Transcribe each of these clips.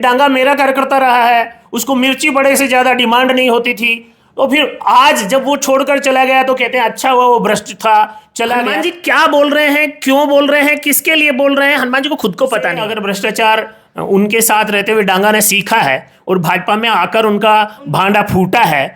डांगा मेरा कार्यकर्ता रहा है, उसको मिर्ची बड़े से ज्यादा डिमांड नहीं होती थी, तो फिर आज जब वो छोड़कर चला गया तो कहते हैं अच्छा हुआ वो भ्रष्ट था, चला गया। हनुमान जी क्या बोल रहे हैं, क्यों बोल रहे हैं, किसके लिए बोल रहे हैं, हनुमान जी को खुद को पता नहीं। अगर भ्रष्टाचार उनके साथ रहते हुए डांगा ने सीखा है और भाजपा में आकर उनका भांडा फूटा है,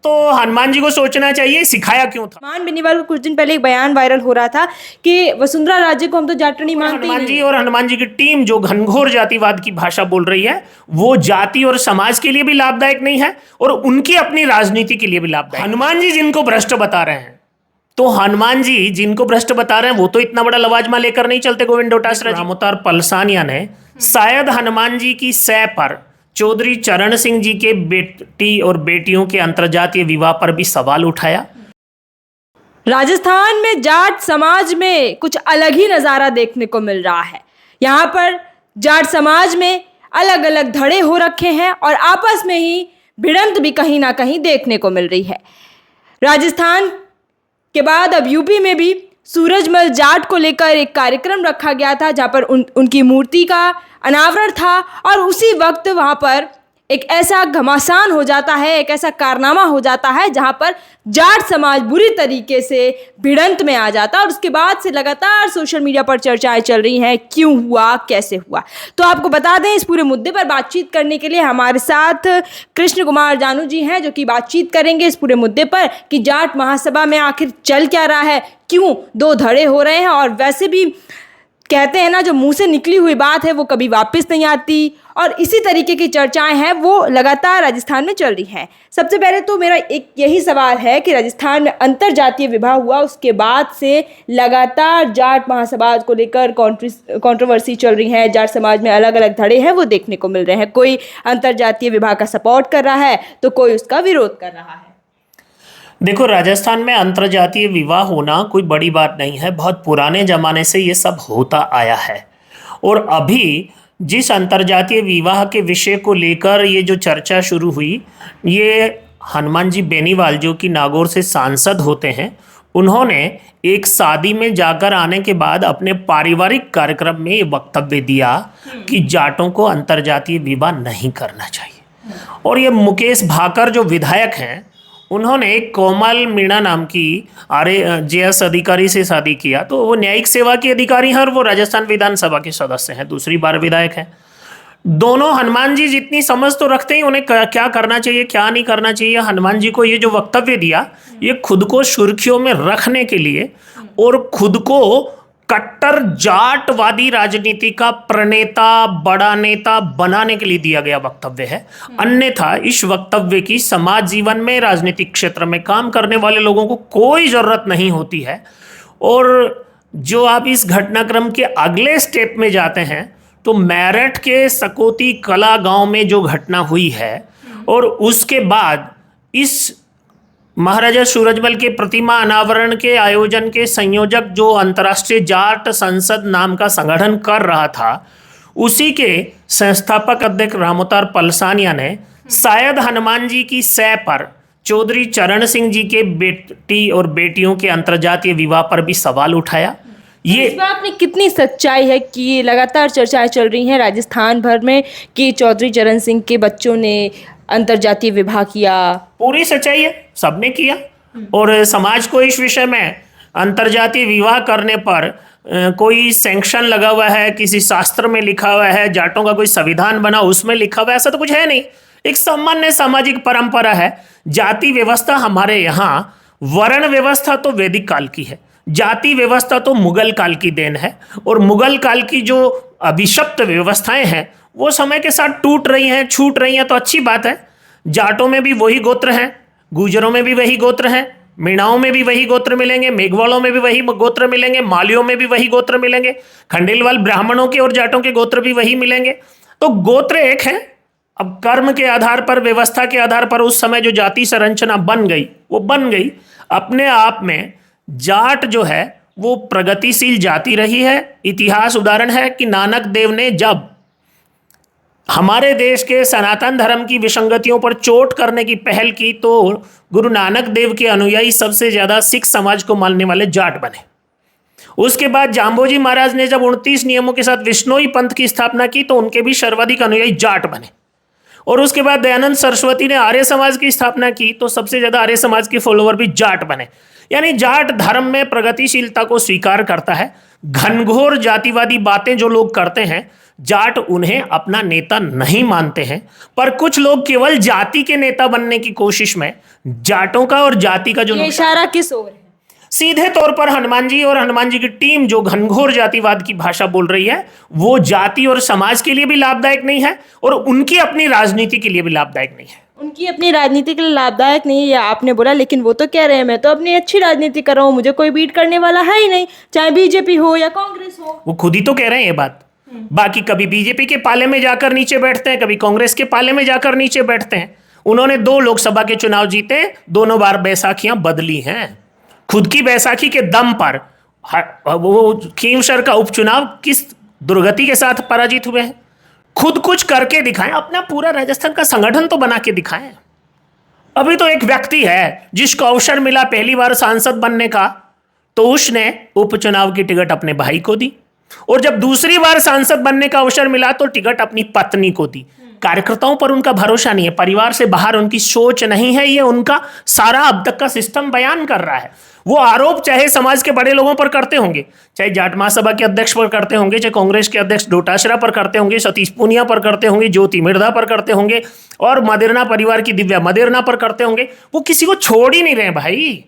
तो हनुमान जी को सोचना चाहिए सिखाया क्यों था। मान बेनीवाल को कुछ दिन पहले एक बयान वायरल हो रहा था कि वसुंधरा राजे को हम तो जाटनी मानते ही हनुमान नहीं। जी और हनुमान जी की टीम जो घनघोर जातिवाद की भाषा बोल रही है, वो जाति और समाज के लिए भी लाभदायक नहीं है और उनकी अपनी राजनीति के लिए भी लाभदायक। हनुमान जी जिनको भ्रष्ट बता रहे हैं, तो हनुमान जी जिनको भ्रष्ट बता रहे हैं वो तो इतना बड़ा लवाजमा लेकर नहीं चलते। गोविंद डोटासरा, रामोतार पलसानिया ने शायद हनुमान जी की सह पर चौधरी चरण सिंह जी के बेटी और बेटियों के अंतरजातीय विवाह पर भी सवाल उठाया। राजस्थान में जाट समाज में कुछ अलग ही नज़ारा देखने को मिल रहा है। यहाँ पर जाट समाज में अलग अलग धड़े हो रखे हैं और आपस में ही भिड़ंत भी कहीं ना कहीं देखने को मिल रही है। राजस्थान के बाद अब यूपी में भी सूरजमल जाट को लेकर एक कार्यक्रम रखा गया था, जहाँ पर उनकी मूर्ति का अनावरण था और उसी वक्त वहाँ पर एक ऐसा घमासान हो जाता है, एक ऐसा कारनामा हो जाता है जहाँ पर जाट समाज बुरी तरीके से भिड़ंत में आ जाता है और उसके बाद से लगातार सोशल मीडिया पर चर्चाएं चल रही हैं, क्यों हुआ, कैसे हुआ। तो आपको बता दें, इस पूरे मुद्दे पर बातचीत करने के लिए हमारे साथ कृष्ण कुमार जानू जी हैं, जो कि बातचीत करेंगे इस पूरे मुद्दे पर कि जाट महासभा में आखिर चल क्या रहा है, क्यों दो धड़े हो रहे हैं और वैसे भी कहते हैं ना, जो मुंह से निकली हुई बात है वो कभी वापस नहीं आती और इसी तरीके की चर्चाएं हैं वो लगातार राजस्थान में चल रही हैं। सबसे पहले तो मेरा एक यही सवाल है कि राजस्थान में अंतरजातीय विवाह हुआ, उसके बाद से लगातार जाट महासभा को लेकर कंट्रोवर्सी चल रही है, जाट समाज में अलग अलग धड़े हैं वो देखने को मिल रहे हैं। कोई अंतरजातीय विवाह का सपोर्ट कर रहा है तो कोई उसका विरोध कर रहा है। देखो, राजस्थान में अंतरजातीय विवाह होना कोई बड़ी बात नहीं है, बहुत पुराने जमाने से ये सब होता आया है। और अभी जिस अंतरजातीय विवाह के विषय को लेकर ये जो चर्चा शुरू हुई, ये हनुमान जी बेनीवाल जो कि नागौर से सांसद होते हैं, उन्होंने एक शादी में जाकर आने के बाद अपने पारिवारिक कार्यक्रम में ये वक्तव्य दिया कि जाटों को अंतरजातीय विवाह नहीं करना चाहिए। और ये मुकेश भाकर जो विधायक हैं, उन्होंने कोमल मीणा नाम की RAS अधिकारी से शादी किया, तो वो न्यायिक सेवा की अधिकारी हैं और वो राजस्थान विधानसभा के सदस्य हैं, दूसरी बार विधायक हैं। दोनों हनुमान जी जितनी समझ तो रखते हैं उन्हें क्या करना चाहिए क्या नहीं करना चाहिए। हनुमान जी को ये जो वक्तव्य दिया, ये खुद को सुर्खियों में रखने के लिए और खुद को कट्टर जाटवादी राजनीति का प्रणेता, बड़ा नेता बनाने के लिए दिया गया वक्तव्य है। अन्यथा इस वक्तव्य की समाज जीवन में, राजनीतिक क्षेत्र में काम करने वाले लोगों को कोई जरूरत नहीं होती है। और जो आप इस घटनाक्रम के अगले स्टेप में जाते हैं, तो मेरठ के सकोती कला गांव में जो घटना हुई है और उसके बाद इस महाराजा सूरजमल के प्रतिमा अनावरण के आयोजन के संयोजक जो अंतर्राष्ट्रीय जाट संसद नाम का संगठन कर रहा था, उसी के संस्थापक अध्यक्ष रामोतार पलसानिया ने शायद हनुमान जी की सह पर चौधरी चरण सिंह जी के बेटी और बेटियों के अंतरजातीय विवाह पर भी सवाल उठाया। ये इस बात में कितनी सच्चाई है कि लगातार चर्चाएं चल रही हैं राजस्थान भर में कि चौधरी चरण सिंह के बच्चों ने अंतरजातीय विवाह किया? पूरी सच्चाई है, सबने किया। और समाज को इस विषय में अंतरजातीय विवाह करने पर कोई सैंक्शन लगा हुआ है, किसी शास्त्र में लिखा हुआ है, जाटों का कोई संविधान बना उसमें लिखा हुआ है, ऐसा तो कुछ है नहीं। एक सामान्य सामाजिक परंपरा है। जाति व्यवस्था हमारे यहाँ, वर्ण व्यवस्था तो वैदिक काल की है, जाति व्यवस्था तो मुगल काल की देन है। और मुगल काल की जो अभिशप्त व्यवस्थाएं हैं वो समय के साथ टूट रही हैं, छूट रही हैं, तो अच्छी बात है। जाटों में भी वही गोत्र हैं, गुर्जरों में भी वही गोत्र हैं, मीणाओं में भी वही गोत्र मिलेंगे, मेघवालों में भी वही गोत्र मिलेंगे, मालियों में भी वही गोत्र मिलेंगे, खंडेलवाल ब्राह्मणों के और जाटों के गोत्र भी वही मिलेंगे। तो गोत्र एक है। अब कर्म के आधार पर, व्यवस्था के आधार पर उस समय जो जाति संरचना बन गई वो बन गई। अपने आप में जाट जो है वो प्रगतिशील जाति रही है। इतिहास उदाहरण है कि नानक देव ने जब हमारे देश के सनातन धर्म की विसंगतियों पर चोट करने की पहल की, तो गुरु नानक देव के अनुयायी सबसे ज्यादा सिख समाज को मानने वाले जाट बने। उसके बाद जाम्बोजी महाराज ने जब 29 नियमों के साथ विश्नोई पंथ की स्थापना की तो उनके भी सर्वाधिक अनुयायी जाट बने। और उसके बाद दयानंद सरस्वती ने आर्य समाज की स्थापना की तो सबसे ज्यादा आर्य समाज के फॉलोवर भी जाट बने। यानी जाट धर्म में प्रगतिशीलता को स्वीकार करता है। घनघोर जातिवादी बातें जो लोग करते हैं, जाट उन्हें अपना नेता नहीं मानते हैं, पर कुछ लोग केवल जाति के नेता बनने की कोशिश में जाटों का और जाति का जो ये इशारा किस ओर है? सीधे तौर पर हनुमान जी और हनुमान जी की टीम जो घनघोर जातिवाद की भाषा बोल रही है, वो जाति और समाज के लिए भी लाभदायक नहीं है और उनकी अपनी राजनीति के लिए भी लाभदायक नहीं है। उनकी अपनी राजनीति के लिए लाभदायक नहीं है ये आपने बोला, लेकिन वो तो कह रहे हैं मैं तो अपनी अच्छी राजनीति कर रहा हूँ, मुझे कोई बीट करने वाला है ही नहीं, चाहे बीजेपी हो या कांग्रेस हो। वो खुद ही तो कह रहे हैं ये बात। बाकी कभी बीजेपी के पाले में जाकर नीचे बैठते हैं, कभी कांग्रेस के पाले में जाकर नीचे बैठते हैं। उन्होंने 2 लोकसभा के चुनाव जीते, दोनों बार बैसाखियां बदली हैं। खुद की बैसाखी के दम पर वो खींवसर का उपचुनाव किस दुर्गति के साथ पराजित हुए हैं। खुद कुछ करके दिखाएं, अपना पूरा राजस्थान का संगठन तो बना के दिखाएं। अभी तो एक व्यक्ति है जिसको अवसर मिला पहली बार सांसद बनने का, तो उसने उपचुनाव की टिकट अपने भाई को दी, और जब दूसरी बार सांसद बनने का अवसर मिला तो टिकट अपनी पत्नी को दी। कार्यकर्ताओं पर उनका भरोसा नहीं है, परिवार से बाहर उनकी सोच नहीं है, ये उनका सारा अब तक का सिस्टम बयान कर रहा है। वो आरोप चाहे समाज के बड़े लोगों पर करते होंगे, चाहे जाट महासभा के अध्यक्ष पर करते होंगे, चाहे कांग्रेस के अध्यक्ष डोटासरा पर करते होंगे, सतीश पूनिया पर करते होंगे, ज्योति मिर्धा पर करते होंगे, और मदेरना परिवार की दिव्या मदेरना पर करते होंगे, वो किसी को छोड़ ही नहीं रहे भाई।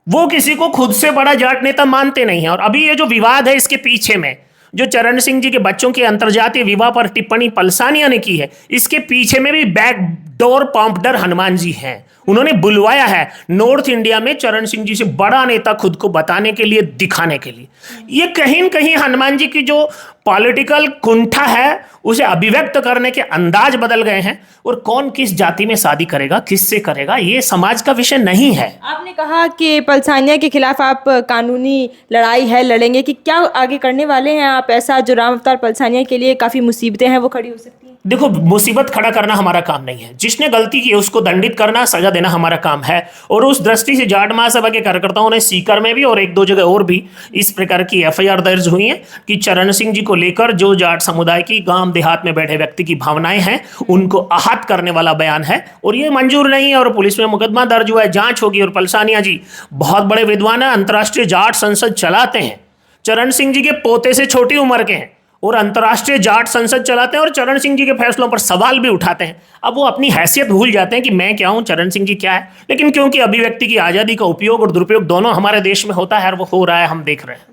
वो किसी को खुद से बड़ा जाट नेता मानते नहीं है। और अभी ये जो विवाद है, इसके पीछे में जो चरण सिंह जी के बच्चों के अंतर्जातीय विवाह पर टिप्पणी पलसानिया ने की है, इसके पीछे में भी बैकडोर पंपडर हनुमान जी हैं। उन्होंने बुलवाया है नॉर्थ इंडिया में चरण सिंह जी से बड़ा नेता खुद को बताने के लिए, दिखाने के लिए। ये कहीं न कहीं हनुमान जी की जो पॉलिटिकल कुंठा है उसे अभिव्यक्त करने के अंदाज बदल गए हैं। और कौन किस जाति में शादी करेगा, किससे करेगा, ये समाज का विषय नहीं है। आपने कहा कि पलसानिया के खिलाफ आप कानूनी लड़ाई है लड़ेंगे, कि क्या आगे करने वाले हैं आप ऐसा जो राम अवतार पलसानिया के लिए काफी मुसीबतें हैं वो खड़ी हो सकती हैं? देखो, मुसीबत खड़ा करना हमारा काम नहीं है। जिसने गलती की उसको दंडित करना, सजा देना हमारा काम है। और उस दृष्टि से जाट महासभा के कार्यकर्ताओं ने सीकर में भी और 1-2 जगह और भी इस प्रकार की FIR दर्ज हुई है कि चरण सिंह जी को लेकर जो जाट समुदाय की गांव देहात में बैठे व्यक्ति की भावनाएं हैं, उनको आहत करने वाला बयान है, और ये मंजूर नहीं है। और पुलिस में मुकदमा दर्ज हुआ है, जांच होगी। और पलसानिया जी बहुत बड़े विद्वान हैं, अंतर्राष्ट्रीय जाट संसद चलाते हैं, चरण सिंह जी के पोते से छोटी उम्र के हैं, और अंतर्राष्ट्रीय जाट संसद चलाते हैं और चरण सिंह जी के फैसलों पर सवाल भी उठाते हैं। अब वो अपनी हैसियत भूल जाते हैं कि मैं क्या हूं, चरण सिंह जी क्या है। लेकिन क्योंकि अभिव्यक्ति की आज़ादी का उपयोग और दुरुपयोग दोनों हमारे देश में होता है और वो हो रहा है, हम देख रहे हैं।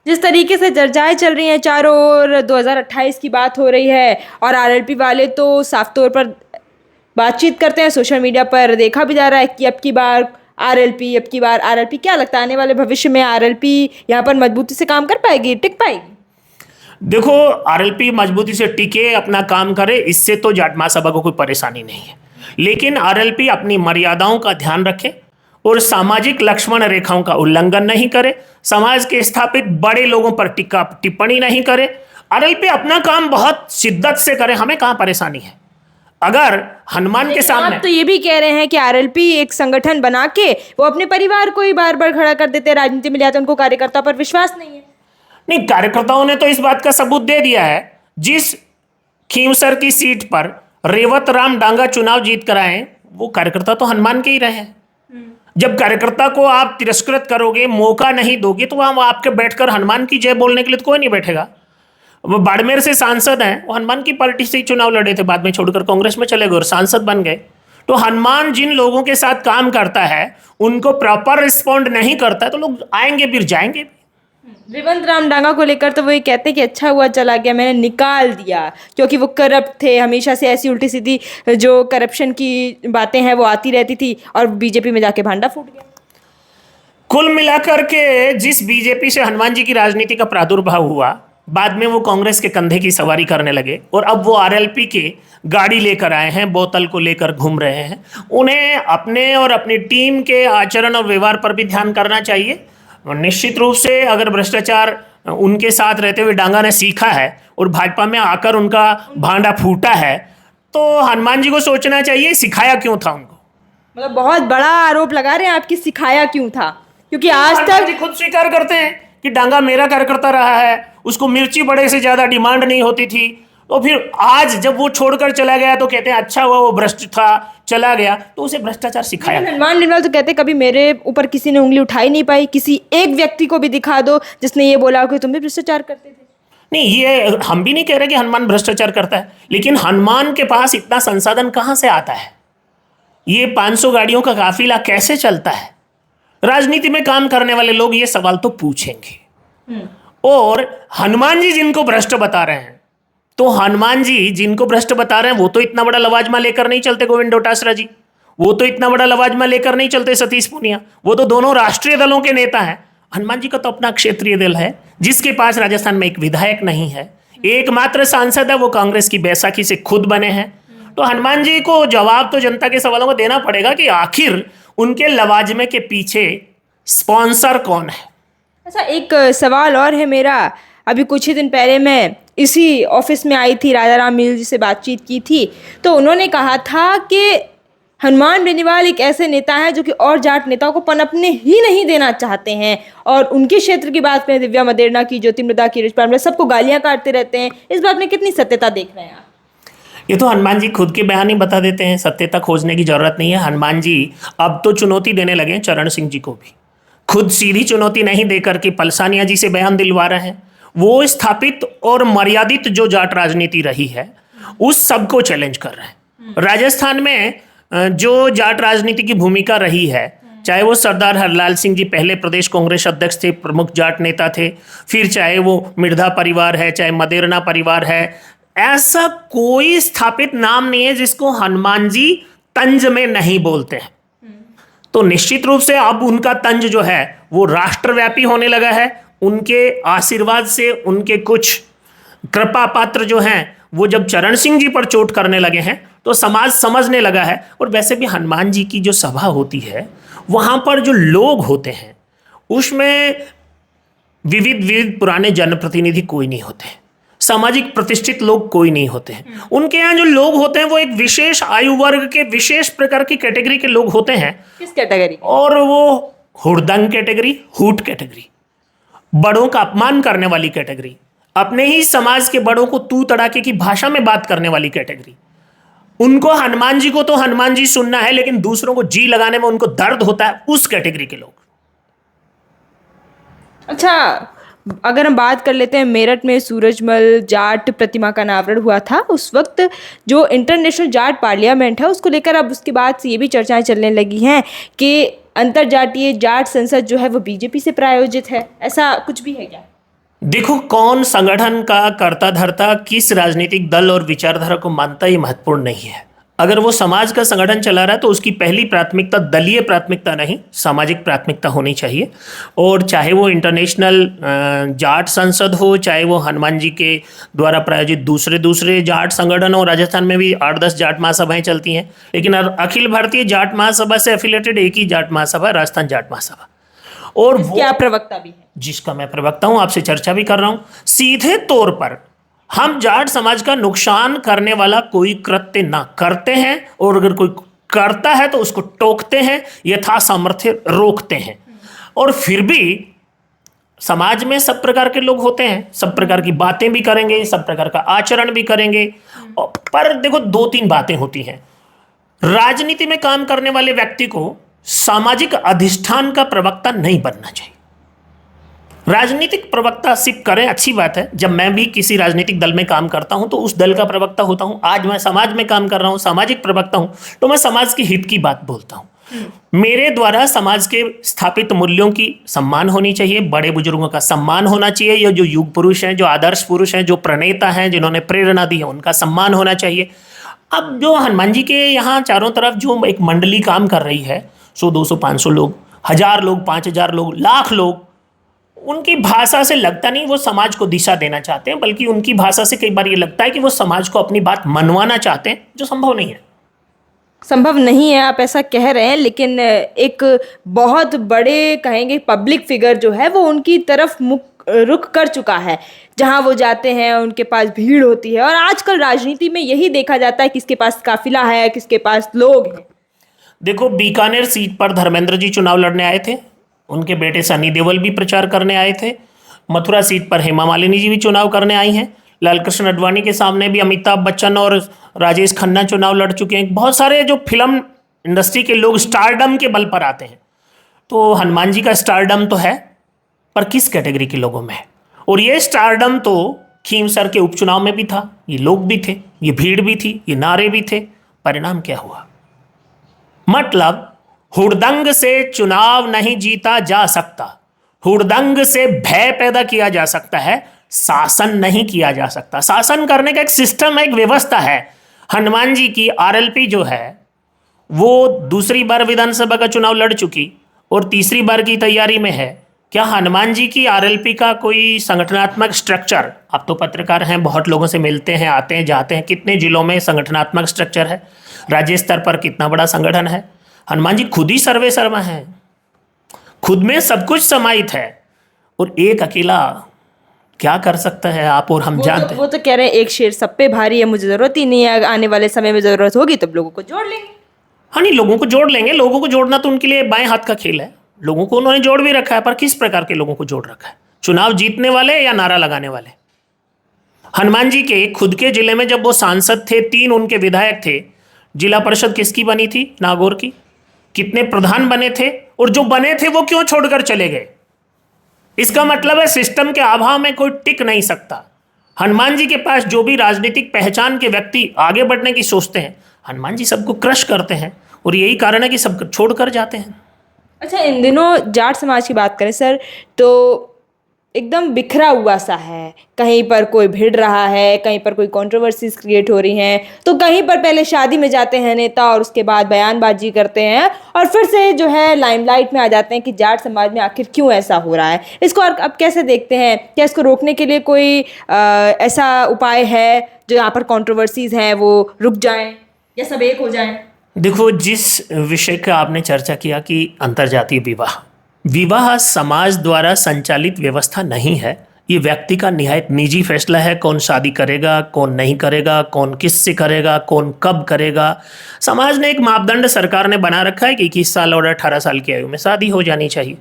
जिस तरीके से चर्चाएं चल रही हैं चारों ओर, 2028 की बात हो रही है, और RLP वाले तो साफ तौर पर बातचीत करते हैं, सोशल मीडिया पर देखा भी जा रहा है कि अब की बार RLP, अब की बार RLP। क्या लगता है आने वाले भविष्य में RLP यहाँ पर मजबूती से काम कर पाएगी, टिक पाएगी? देखो, RLP मजबूती से टिके, अपना काम करे, इससे तो जाट महासभा को कोई परेशानी नहीं है। लेकिन RLP अपनी मर्यादाओं का ध्यान रखे और सामाजिक लक्ष्मण रेखाओं का उल्लंघन नहीं करे, समाज के स्थापित बड़े लोगों पर टिक्का टिप्पणी नहीं करे। RLP अपना काम बहुत शिद्दत से करे, हमें कहाँ परेशानी है। अगर हनुमान के सामने, आप तो ये भी कह रहे हैं कि RLP एक संगठन बना के वो अपने परिवार को ही बार बार खड़ा कर देते हैं राजनीति में, लिया तो उनको कार्यकर्ता पर विश्वास नहीं है। नहीं, कार्यकर्ताओं ने तो इस बात का सबूत दे दिया है। जिस खींवसर की सीट पर रेवत राम डांगा चुनाव जीत कर आए, वो कार्यकर्ता तो हनुमान के ही रहे हैं। जब कार्यकर्ता को आप तिरस्कृत करोगे, मौका नहीं दोगे, तो वहां आपके बैठकर हनुमान की जय बोलने के लिए तो कोई नहीं बैठेगा। वो बाड़मेर से सांसद हैं, वो हनुमान की पार्टी से ही चुनाव लड़े थे, बाद में छोड़कर कांग्रेस में चले गए और सांसद बन गए। तो हनुमान जिन लोगों के साथ काम करता है, उनको प्रॉपर रिस्पॉन्ड नहीं करता है, तो लोग आएंगे फिर जाएंगे। रेवंत राम डांगा को लेकर तो वो ये कहते हैं कि अच्छा हुआ चला गया, मैंने निकाल दिया, क्योंकि वो करप्ट थे, हमेशा से ऐसी उल्टी सीधी जो करप्शन की बातें हैं वो आती रहती थी, और बीजेपी में जाके भांडा फूट गया। कुल मिलाकर के जिस बीजेपी से हनुमान जी की राजनीति का प्रादुर्भाव हुआ, बाद में वो कांग्रेस के कंधे की सवारी करने लगे, और अब वो RLP के गाड़ी लेकर आए हैं, बोतल को लेकर घूम रहे हैं। उन्हें अपने और अपनी टीम के आचरण और व्यवहार पर भी ध्यान करना चाहिए। निश्चित रूप से अगर भ्रष्टाचार उनके साथ रहते हुए डांगा ने सीखा है और भाजपा में आकर उनका भांडा फूटा है, तो हनुमान जी को सोचना चाहिए सिखाया क्यों था उनको। मतलब बहुत बड़ा आरोप लगा रहे हैं आपकी, सिखाया क्यों था, क्योंकि आज हनुमान जी तक खुद स्वीकार करते हैं कि डांगा मेरा कार्यकर्ता रहा है, उसको मिर्ची बड़े से ज्यादा डिमांड नहीं होती थी, तो फिर आज जब वो छोड़कर चला गया तो कहते हैं अच्छा हुआ वो भ्रष्ट था, चला गया, तो उसे भ्रष्टाचार सिखाया। हनुमान बेनीवाल तो कहते कभी मेरे ऊपर किसी ने उंगली उठाई नहीं पाई, किसी एक व्यक्ति को भी दिखा दो जिसने ये बोला कि तुम भी भ्रष्टाचार करते थे। नहीं, ये हम भी नहीं कह रहे कि हनुमान भ्रष्टाचार करता है, लेकिन हनुमान के पास इतना संसाधन कहां से आता है? ये 500 गाड़ियों का काफिला कैसे चलता है? राजनीति में काम करने वाले लोग ये सवाल तो पूछेंगे। और हनुमान जी जिनको भ्रष्ट बता रहे हैं, तो हनुमान जी जिनको भ्रष्ट बता रहे हैं वो तो इतना बड़ा लवाजमा लेकर नहीं चलते गोविंद डोटासरा जी, वो तो इतना बड़ा लवाजमा लेकर नहीं चलते सतीश पूनिया, वो तो दोनों राष्ट्रीय दलों के नेता हैं। हनुमान जी का तो अपना क्षेत्रीय दल है, जिसके पास राजस्थान में एक विधायक नहीं है, एकमात्र सांसद है, वो कांग्रेस की बैसाखी से खुद बने हैं। तो हनुमान जी को जवाब तो जनता के सवालों को देना पड़ेगा कि आखिर उनके लवाजमे के पीछे स्पॉन्सर कौन है। अच्छा, एक सवाल और है मेरा। अभी कुछ ही दिन पहले मैं इसी ऑफिस में आई थी, राजा राम मील जी से बातचीत की थी, तो उन्होंने कहा था कि हनुमान बेनीवाल एक ऐसे नेता हैं जो कि और जाट नेताओं को पनपने ही नहीं देना चाहते हैं, और उनके क्षेत्र की बात करें, दिव्या मदेरणा की, ज्योति मृदा की, रिचपाल मृदा, सबको गालियां काटते रहते हैं। इस बात में कितनी सत्यता देख रहे हैं आप? ये तो हनुमान जी खुद के बयान ही बता देते हैं, सत्यता खोजने की जरूरत नहीं है। हनुमान जी अब तो चुनौती देने लगे हैं चरण सिंह जी को भी, खुद सीधी चुनौती नहीं देकर के पलसानिया जी से बयान दिलवा रहे हैं। वो स्थापित और मर्यादित जो जाट राजनीति रही है उस सबको चैलेंज कर रहे हैं। राजस्थान में जो जाट राजनीति की भूमिका रही है, चाहे वो सरदार हरलाल सिंह जी पहले प्रदेश कांग्रेस अध्यक्ष थे, प्रमुख जाट नेता थे, फिर चाहे वो मिर्धा परिवार है, चाहे मदेरणा परिवार है, ऐसा कोई स्थापित नाम नहीं है जिसको हनुमान जी तंज में नहीं बोलते हैं। तो निश्चित रूप से अब उनका तंज जो है वो राष्ट्रव्यापी होने लगा है। उनके आशीर्वाद से उनके कुछ कृपा पात्र जो हैं वो जब चरण सिंह जी पर चोट करने लगे हैं तो समाज समझने लगा है। और वैसे भी हनुमान जी की जो सभा होती है वहां पर जो लोग होते हैं उसमें विविध विविध पुराने जनप्रतिनिधि कोई नहीं होते हैं, सामाजिक प्रतिष्ठित लोग कोई नहीं होते हैं। उनके यहाँ जो लोग होते हैं वो एक विशेष आयु वर्ग के विशेष प्रकार की कैटेगरी के लोग होते हैं। किस कैटेगरी? और वो हुड़दंग कैटेगरी, हूट कैटेगरी, बड़ों का अपमान करने वाली कैटेगरी, अपने ही समाज के बड़ों को तू तड़ाके की भाषा में बात करने वाली कैटेगरी। उनको हनुमान जी को तो हनुमान जी सुनना है, लेकिन दूसरों को जी लगाने में उनको दर्द होता है, उस कैटेगरी के लोग। अच्छा, अगर हम बात कर लेते हैं, मेरठ में सूरजमल जाट प्रतिमा का अनावरण हुआ था। उस वक्त जो इंटरनेशनल जाट पार्लियामेंट है उसको लेकर अब उसके बाद से ये भी चर्चाएं चलने लगी हैं कि अंतर जातीय जाट संसद जो है वो बीजेपी से प्रायोजित है। ऐसा कुछ भी है क्या? देखो, कौन संगठन का कर्ता धर्ता किस राजनीतिक दल और विचारधारा को मानता ये महत्वपूर्ण नहीं है। अगर वो समाज का संगठन चला रहा है तो उसकी पहली प्राथमिकता दलीय प्राथमिकता नहीं, सामाजिक प्राथमिकता होनी चाहिए। और चाहे वो इंटरनेशनल जाट संसद हो, चाहे वो हनुमान जी के द्वारा प्रायोजित दूसरे जाट संगठन हो, राजस्थान में भी 8-10 जाट महासभाएं चलती हैं, लेकिन अखिल भारतीय जाट महासभा से एफिलेटेड एक ही जाट महासभा, राजस्थान जाट महासभा। और वो क्या प्रवक्ता भी है, जिसका मैं प्रवक्ता हूं, आपसे चर्चा भी कर रहा हूं। सीधे तौर पर हम जाट समाज का नुकसान करने वाला कोई कृत्य ना करते हैं, और अगर कोई करता है तो उसको टोकते हैं, यथा सामर्थ्य रोकते हैं। और फिर भी समाज में सब प्रकार के लोग होते हैं, सब प्रकार की बातें भी करेंगे, सब प्रकार का आचरण भी करेंगे। पर देखो, 2-3 बातें होती हैं। राजनीति में काम करने वाले व्यक्ति को सामाजिक अधिष्ठान का प्रवक्ता नहीं बनना चाहिए। राजनीतिक प्रवक्ता सिर्फ करें, अच्छी बात है। जब मैं भी किसी राजनीतिक दल में काम करता हूं तो उस दल का प्रवक्ता होता हूं। आज मैं समाज में काम कर रहा हूं, सामाजिक प्रवक्ता हूं, तो मैं समाज के हित की बात बोलता हूं। मेरे द्वारा समाज के स्थापित मूल्यों की सम्मान होनी चाहिए, बड़े बुजुर्गों का सम्मान होना चाहिए, ये जो युग पुरुष हैं, जो आदर्श पुरुष हैं, जो प्रणेता हैं, जिन्होंने प्रेरणा दी है, उनका सम्मान होना चाहिए। अब जो हनुमान जी के यहाँ चारों तरफ जो एक मंडली काम कर रही है, 100, 200, 500 लोग, 1000 लोग, 5000 लोग, लाख लोग, उनकी भाषा से लगता नहीं वो समाज को दिशा देना चाहते हैं, बल्कि उनकी भाषा से कई बार ये लगता है कि वो समाज को अपनी बात मनवाना चाहते हैं, जो संभव नहीं है। संभव नहीं है, आप ऐसा कह रहे हैं, लेकिन एक बहुत बड़े कहेंगे पब्लिक फिगर जो है वो उनकी तरफ मुख रुख कर चुका है। जहां वो जाते हैं उनके पास भीड़ होती है, और आजकल राजनीति में यही देखा जाता है किसके पास काफिला है, किसके पास लोग हैं। देखो, बीकानेर सीट पर धर्मेंद्र जी चुनाव लड़ने आए थे, उनके बेटे सनी देओल भी प्रचार करने आए थे, मथुरा सीट पर हेमा मालिनी जी भी चुनाव करने आई हैं। लालकृष्ण आडवाणी के सामने भी अमिताभ बच्चन और राजेश खन्ना चुनाव लड़ चुके हैं। बहुत सारे जो फिल्म इंडस्ट्री के लोग स्टारडम के बल पर आते हैं। तो हनुमान जी का स्टारडम तो है, पर किस कैटेगरी के लोगों में है? और ये स्टारडम तो खीमसर के उपचुनाव में भी था, ये लोग भी थे, ये भीड़ भी थी, ये नारे भी थे। परिणाम क्या हुआ? मतलब हुड़दंग से चुनाव नहीं जीता जा सकता, हुड़दंग से भय पैदा किया जा सकता है, शासन नहीं किया जा सकता। शासन करने का एक सिस्टम है, एक व्यवस्था है। हनुमान जी की आरएलपी जो है वो दूसरी बार विधानसभा का चुनाव लड़ चुकी और तीसरी बार की तैयारी में है। क्या हनुमान जी की आरएलपी का कोई संगठनात्मक स्ट्रक्चर, आप तो पत्रकार हैं, बहुत लोगों से मिलते हैं, आते हैं जाते हैं, कितने जिलों में संगठनात्मक स्ट्रक्चर है, राज्य स्तर पर कितना बड़ा संगठन है? हनुमान जी खुद ही सर्वे सर्वा हैं, खुद में सब कुछ समाहित है, और एक अकेला क्या कर सकता है? आप और हम जानते हैं। वो तो कह रहे हैं एक शेर सब पे भारी है, मुझे जरूरत ही नहीं है, आने वाले समय में जरूरत होगी तब लोगों को जोड़ लेंगे। हाँ नहीं, लोगों को जोड़ लेंगे। लोगों को जोड़ना तो उनके लिए बाएं हाथ का खेल है। लोगों को उन्होंने जोड़ भी रखा है, पर किस प्रकार के लोगों को जोड़ रखा है? चुनाव जीतने वाले या नारा लगाने वाले? हनुमान जी के खुद के जिले में जब वो सांसद थे, 3 उनके विधायक थे, जिला परिषद किसकी बनी थी? नागौर की। कितने प्रधान बने थे? और जो बने थे वो क्यों छोड़कर चले गए? इसका मतलब है सिस्टम के अभाव में कोई टिक नहीं सकता। हनुमान जी के पास जो भी राजनीतिक पहचान के व्यक्ति आगे बढ़ने की सोचते हैं, हनुमान जी सबको क्रश करते हैं, और यही कारण है कि सब छोड़कर जाते हैं। अच्छा, इन दिनों जाट समाज की बात करें सर, तो एकदम बिखरा हुआ सा है। कहीं पर कोई भिड़ रहा है, कहीं पर कोई कंट्रोवर्सीज क्रिएट हो रही हैं, तो कहीं पर पहले शादी में जाते हैं नेता और उसके बाद बयानबाजी करते हैं और फिर से जो है लाइमलाइट में आ जाते हैं कि जाट समाज में आखिर क्यों ऐसा हो रहा है। इसको और अब कैसे देखते हैं? क्या इसको रोकने के लिए कोई ऐसा उपाय है जो यहाँ पर कंट्रोवर्सीज हैं वो रुक जाएं या सब एक हो जाएं? देखो, जिस विषय का आपने चर्चा किया कि अंतर्जातीय विवाह, विवाह समाज द्वारा संचालित व्यवस्था नहीं है। ये व्यक्ति का निहायत निजी फैसला है, कौन शादी करेगा, कौन नहीं करेगा, कौन किससे करेगा, कौन कब करेगा। समाज ने एक मापदंड सरकार ने बना रखा है कि 21 साल और 18 साल की आयु में शादी हो जानी चाहिए,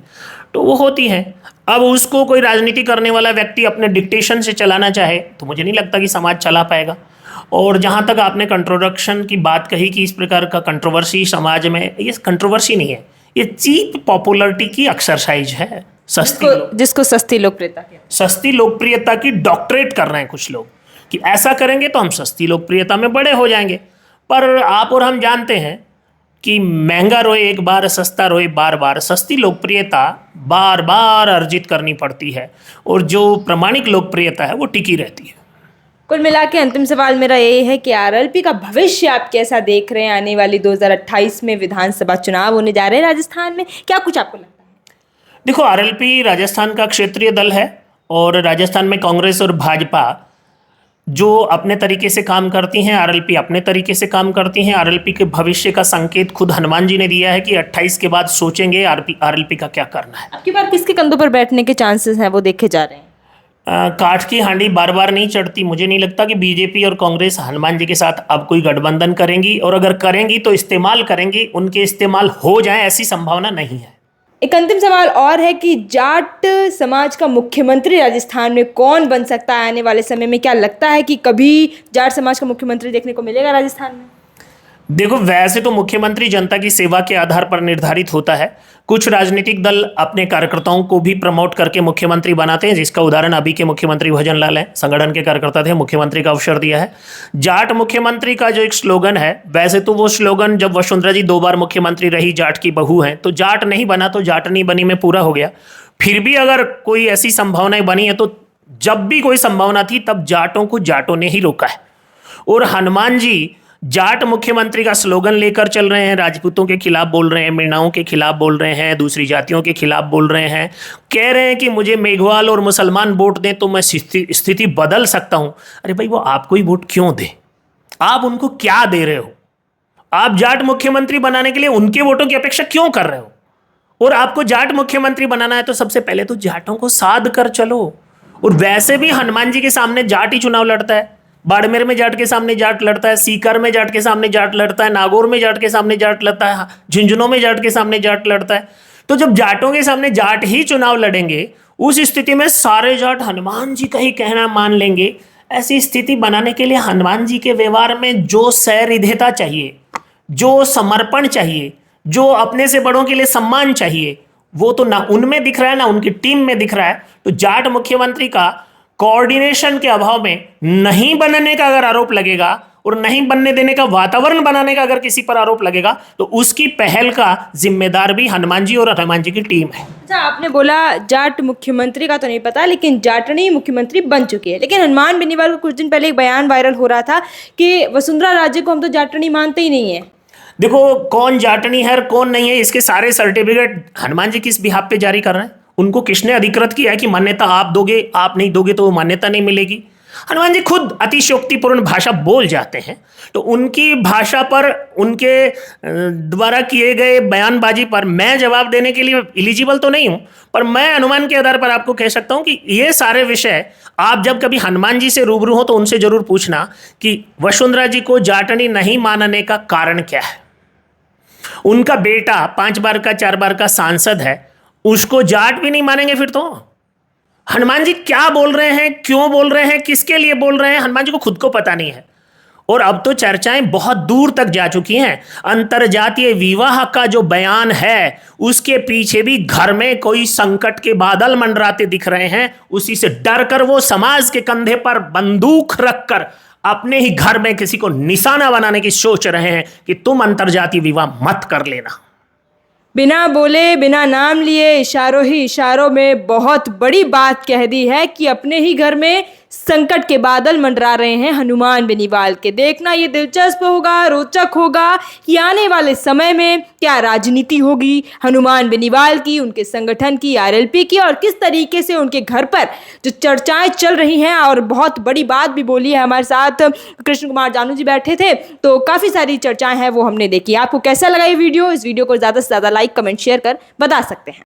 तो वो होती है। अब उसको कोई राजनीति करने वाला व्यक्ति अपने डिक्टेशन से चलाना चाहे तो मुझे नहीं लगता कि समाज चला पाएगा। और जहाँ तक आपने कंट्रोवर्शन की बात कही कि इस प्रकार का कंट्रोवर्सी समाज में, ये कंट्रोवर्सी नहीं है, ये चीप पॉपुलरिटी की एक्सरसाइज है। जिसको सस्ती लोकप्रियता की डॉक्टरेट कर रहे हैं कुछ लोग कि ऐसा करेंगे तो हम सस्ती लोकप्रियता में बड़े हो जाएंगे। पर आप और हम जानते हैं कि महंगा रोए एक बार, सस्ता रोए बार बार। सस्ती लोकप्रियता बार बार अर्जित करनी पड़ती है, और जो प्रामाणिक लोकप्रियता है वो टिकी रहती है। कुल मिला के अंतिम सवाल मेरा यही है कि आरएलपी का भविष्य आप कैसा देख रहे हैं? आने वाली 2028 में विधानसभा चुनाव होने जा रहे हैं राजस्थान में, क्या कुछ आपको लगता है? देखो, आरएलपी राजस्थान का क्षेत्रीय दल है, और राजस्थान में कांग्रेस और भाजपा जो अपने तरीके से काम करती हैं, आरएलपी अपने तरीके से काम करती हैं। आरएलपी के भविष्य का संकेत खुद हनुमान जी ने दिया है कि 28 के बाद सोचेंगे आरएलपी का क्या करना है। अब की बार किसके कंधों पर बैठने के चांसेस हैं वो देखे जा रहे हैं? काठ की हांडी बार बार नहीं चढ़ती। मुझे नहीं लगता कि बीजेपी और कांग्रेस हनुमान जी के साथ अब कोई गठबंधन करेंगी, और अगर करेंगी तो इस्तेमाल करेंगी, उनके इस्तेमाल हो जाए ऐसी संभावना नहीं है। एक अंतिम सवाल और है कि जाट समाज का मुख्यमंत्री राजस्थान में कौन बन सकता है आने वाले समय में? क्या लगता है कि कभी जाट समाज का मुख्यमंत्री देखने को मिलेगा राजस्थान में? देखो, वैसे तो मुख्यमंत्री जनता की सेवा के आधार पर निर्धारित होता है। कुछ राजनीतिक दल अपने कार्यकर्ताओं को भी प्रमोट करके मुख्यमंत्री बनाते हैं, जिसका उदाहरण अभी के मुख्यमंत्री भजन लाल हैं। संगठन के कार्यकर्ता थे, मुख्यमंत्री का अवसर दिया है। जाट मुख्यमंत्री का जो एक स्लोगन है, वैसे तो वो स्लोगन जब वसुंधरा जी 2 बार मुख्यमंत्री रही, जाट की बहू हैं, तो जाट नहीं बना तो जाटनी बनी में पूरा हो गया। फिर भी अगर कोई ऐसी संभावनाएं बनी है, तो जब भी कोई संभावना थी तब जाटों को जाटों ने ही रोका है। और हनुमान जी जाट मुख्यमंत्री का स्लोगन लेकर चल रहे हैं, राजपूतों के खिलाफ बोल रहे हैं, मीणाओं के खिलाफ बोल रहे हैं, दूसरी जातियों के खिलाफ बोल रहे हैं, कह रहे हैं कि मुझे मेघवाल और मुसलमान वोट दें तो मैं स्थिति बदल सकता हूं। अरे भाई, वो आपको ही वोट क्यों दे? आप उनको क्या दे रहे हो? आप जाट मुख्यमंत्री बनाने के लिए उनके वोटों की अपेक्षा क्यों कर रहे हो? और आपको जाट मुख्यमंत्री बनाना है तो सबसे पहले तो जाटों को साध कर चलो। और वैसे भी हनुमान जी के सामने जाट ही चुनाव लड़ता है। बाड़मेर में जाट के सामने जाट लड़ता है, सीकर में जाट के सामने जाट लड़ता है, नागौर में जाट के सामने जाट लड़ता है, झुंझुनों में जाट के सामने जाट लड़ता है। तो जब जाटों के सामने जाट ही चुनाव लड़ेंगे उस स्थिति में सारे जाट हनुमान जी का ही कहना मान लेंगे। ऐसी स्थिति बनाने के लिए हनुमान जी के व्यवहार में जो सहृदयता चाहिए, जो समर्पण चाहिए, जो अपने से बड़ों के लिए सम्मान चाहिए, वो तो ना उनमें दिख रहा है ना उनकी टीम में दिख रहा है। तो जाट मुख्यमंत्री का कोऑर्डिनेशन के अभाव में नहीं बनने का अगर आरोप लगेगा और नहीं बनने देने का वातावरण बनाने का अगर किसी पर आरोप लगेगा तो उसकी पहल का जिम्मेदार भी हनुमान जी और हनुमान जी की टीम है। अच्छा, आपने बोला जाट मुख्यमंत्री का तो नहीं पता, लेकिन जाटनी मुख्यमंत्री बन चुकी है। लेकिन हनुमान बेनीवाल को कुछ दिन पहले एक बयान वायरल हो रहा था कि वसुंधरा राजे को हम तो जाटनी मानते ही नहीं है। देखो, कौन जाटनी है और कौन नहीं है, इसके सारे सर्टिफिकेट हनुमान जी किस बिहाफ पे जारी कर रहे हैं? उनको किसने अधिकृत किया है कि मान्यता आप दोगे, आप नहीं दोगे तो वो मान्यता नहीं मिलेगी? हनुमान जी खुद अतिशयोक्तिपूर्ण भाषा बोल जाते हैं, तो उनकी भाषा पर, उनके द्वारा किए गए बयानबाजी पर मैं जवाब देने के लिए एलिजिबल तो नहीं हूं, पर मैं अनुमान के आधार पर आपको कह सकता हूं कि ये सारे विषय आप जब कभी हनुमान जी से रूबरू हो तो उनसे जरूर पूछना कि वसुंधरा जी को जाटनी नहीं मानने का कारण क्या है। उनका बेटा 5 बार का 4 बार का सांसद है, उसको जाट भी नहीं मानेंगे फिर तो? हनुमान जी क्या बोल रहे हैं, क्यों बोल रहे हैं, किसके लिए बोल रहे हैं, हनुमान जी को खुद को पता नहीं है। और अब तो चर्चाएं बहुत दूर तक जा चुकी हैं। अंतरजातीय विवाह का जो बयान है उसके पीछे भी घर में कोई संकट के बादल मंडराते दिख रहे हैं। उसी से डर कर वो समाज के कंधे पर बंदूक रखकर अपने ही घर में किसी को निशाना बनाने की सोच रहे हैं कि तुम अंतरजातीय विवाह मत कर लेना। बिना बोले, बिना नाम लिए, इशारों ही इशारों में बहुत बड़ी बात कह दी है कि अपने ही घर में संकट के बादल मंडरा रहे हैं हनुमान बेनीवाल के। देखना ये दिलचस्प होगा, रोचक होगा कि आने वाले समय में क्या राजनीति होगी हनुमान बेनीवाल की, उनके संगठन की, आरएलपी की, और किस तरीके से उनके घर पर जो चर्चाएं चल रही हैं। और बहुत बड़ी बात भी बोली है, हमारे साथ कृष्ण कुमार जानू जी बैठे थे, तो काफ़ी सारी चर्चाएं हैं वो हमने देखी। आपको कैसा लगा ये वीडियो? इस वीडियो को ज़्यादा से ज़्यादा लाइक, कमेंट, शेयर कर बता सकते हैं।